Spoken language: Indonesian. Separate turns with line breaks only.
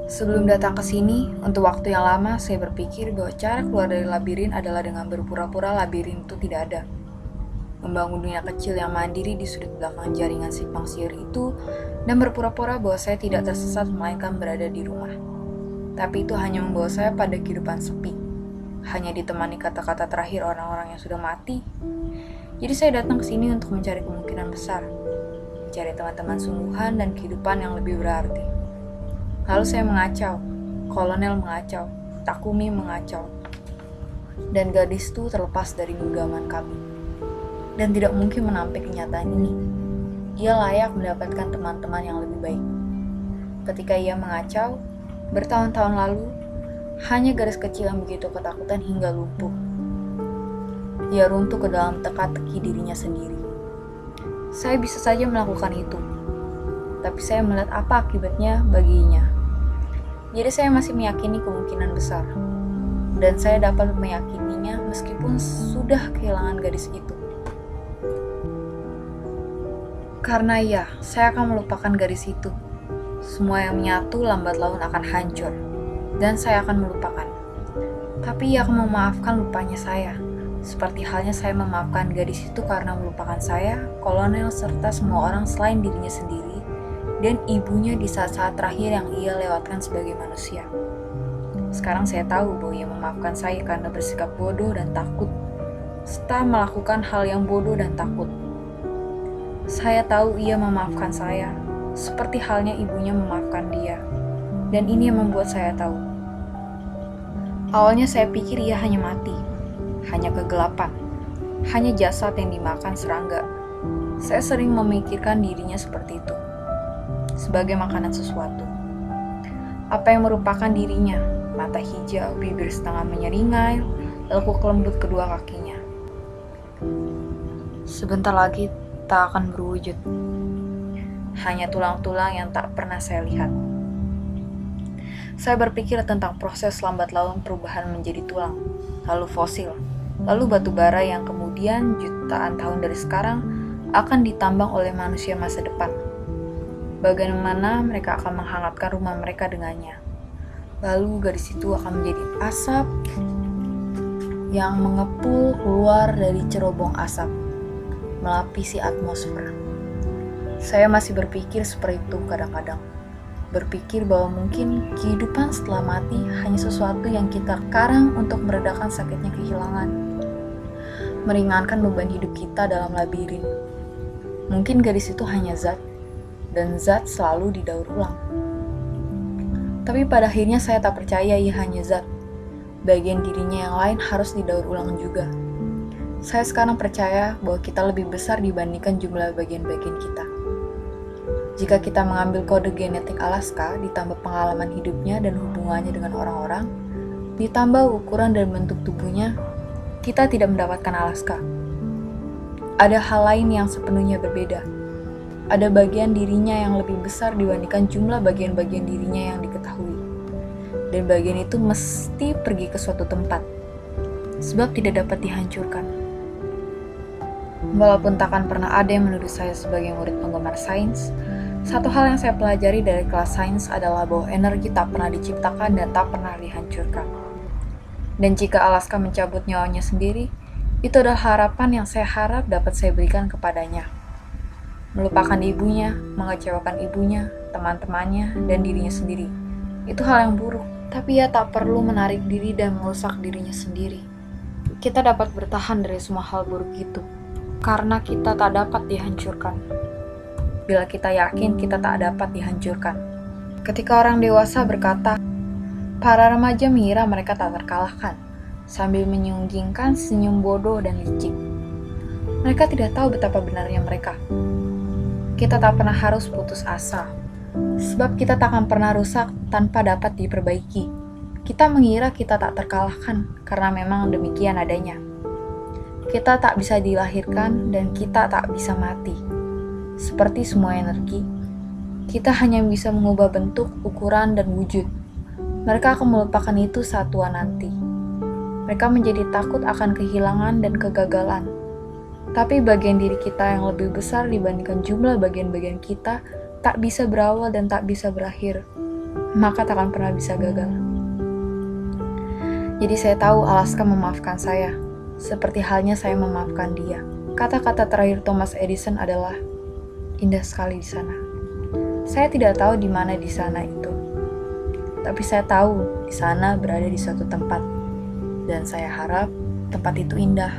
Sebelum datang ke sini, untuk waktu yang lama saya berpikir bahwa cara keluar dari labirin adalah dengan berpura-pura labirin itu tidak ada. Membangun dunia kecil yang mandiri di sudut belakang jaringan simpang siur itu dan berpura-pura bahwa saya tidak tersesat melainkan berada di rumah. Tapi itu hanya membawa saya pada kehidupan sepi. Hanya ditemani kata-kata terakhir orang-orang yang sudah mati. Jadi saya datang ke sini untuk mencari kemungkinan besar. Mencari teman-teman sungguhan dan kehidupan yang lebih berarti. Lalu saya mengacau, Kolonel mengacau, Takumi mengacau, dan gadis itu terlepas dari genggaman kami. Dan tidak mungkin menampik kenyataan ini. Ia layak mendapatkan teman-teman yang lebih baik. Ketika ia mengacau, bertahun-tahun lalu, hanya garis kecil yang begitu ketakutan hingga lumpuh. Ia runtuh ke dalam teka-teki dirinya sendiri. Saya bisa saja melakukan itu, tapi saya melihat apa akibatnya baginya. Jadi saya masih meyakini kemungkinan besar, dan saya dapat meyakininya meskipun sudah kehilangan gadis itu. Karena ya, saya akan melupakan gadis itu. Semua yang menyatu lambat laun akan hancur, dan saya akan melupakan. Tapi ia akan memaafkan lupanya saya, seperti halnya saya memaafkan gadis itu karena melupakan saya, Kolonel, serta semua orang selain dirinya sendiri, dan ibunya di saat-saat terakhir yang ia lewatkan sebagai manusia. Sekarang saya tahu bahwa ia memaafkan saya karena bersikap bodoh dan takut, serta melakukan hal yang bodoh dan takut. Saya tahu ia memaafkan saya, seperti halnya ibunya memaafkan dia, dan ini yang membuat saya tahu. Awalnya saya pikir ia hanya mati, hanya kegelapan, hanya jasad yang dimakan serangga. Saya sering memikirkan dirinya seperti itu, sebagai makanan sesuatu. Apa yang merupakan dirinya? Mata hijau, bibir setengah menyeringai, lekuk lembut kedua kakinya. Sebentar lagi tak akan berwujud. Hanya tulang-tulang yang tak pernah saya lihat. Saya berpikir tentang proses lambat laun perubahan menjadi tulang, lalu fosil, lalu batu bara yang kemudian jutaan tahun dari sekarang akan ditambang oleh manusia masa depan. Bagaimana mereka akan menghangatkan rumah mereka dengannya. Lalu gadis itu akan menjadi asap yang mengepul keluar dari cerobong asap, melapisi atmosfer. Saya masih berpikir seperti itu kadang-kadang. Berpikir bahwa mungkin kehidupan setelah mati hanya sesuatu yang kita karang untuk meredakan sakitnya kehilangan. Meringankan beban hidup kita dalam labirin. Mungkin gadis itu hanya zat, dan zat selalu didaur ulang. Tapi pada akhirnya saya tak percaya ia hanya zat. Bagian dirinya yang lain harus didaur ulang juga. Saya sekarang percaya bahwa kita lebih besar dibandingkan jumlah bagian-bagian kita. Jika kita mengambil kode genetik Alaska, ditambah pengalaman hidupnya dan hubungannya dengan orang-orang, ditambah ukuran dan bentuk tubuhnya, kita tidak mendapatkan Alaska. Ada hal lain yang sepenuhnya berbeda. Ada bagian dirinya yang lebih besar dibandingkan jumlah bagian-bagian dirinya yang diketahui. Dan bagian itu mesti pergi ke suatu tempat, sebab tidak dapat dihancurkan. Walaupun takkan pernah ada yang menuduh saya sebagai murid penggemar sains, satu hal yang saya pelajari dari kelas sains adalah bahwa energi tak pernah diciptakan dan tak pernah dihancurkan. Dan jika Alaska mencabut nyawanya sendiri, itu adalah harapan yang saya harap dapat saya berikan kepadanya. Melupakan ibunya, mengecewakan ibunya, teman-temannya, dan dirinya sendiri. Itu hal yang buruk, tapi ia tak perlu menarik diri dan merusak dirinya sendiri. Kita dapat bertahan dari semua hal buruk itu, karena kita tak dapat dihancurkan. Bila kita yakin kita tak dapat dihancurkan. Ketika orang dewasa berkata, para remaja mengira mereka tak terkalahkan, sambil menyunggingkan senyum bodoh dan licik. Mereka tidak tahu betapa benarnya mereka. Kita tak pernah harus putus asa, sebab kita tak akan pernah rusak tanpa dapat diperbaiki. Kita mengira kita tak terkalahkan, karena memang demikian adanya. Kita tak bisa dilahirkan dan kita tak bisa mati. Seperti semua energi, kita hanya bisa mengubah bentuk, ukuran, dan wujud. Mereka akan melupakan itu saat tua nanti. Mereka menjadi takut akan kehilangan dan kegagalan. Tapi bagian diri kita yang lebih besar dibandingkan jumlah bagian-bagian kita tak bisa berawal dan tak bisa berakhir. maka tak akan pernah bisa gagal. Jadi saya tahu Alaska memaafkan saya, seperti halnya saya memaafkan dia. Kata-kata terakhir Thomas Edison adalah, indah sekali di sana. Saya tidak tahu di mana di sana itu. Tapi saya tahu di sana berada di suatu tempat. Dan saya harap tempat itu indah.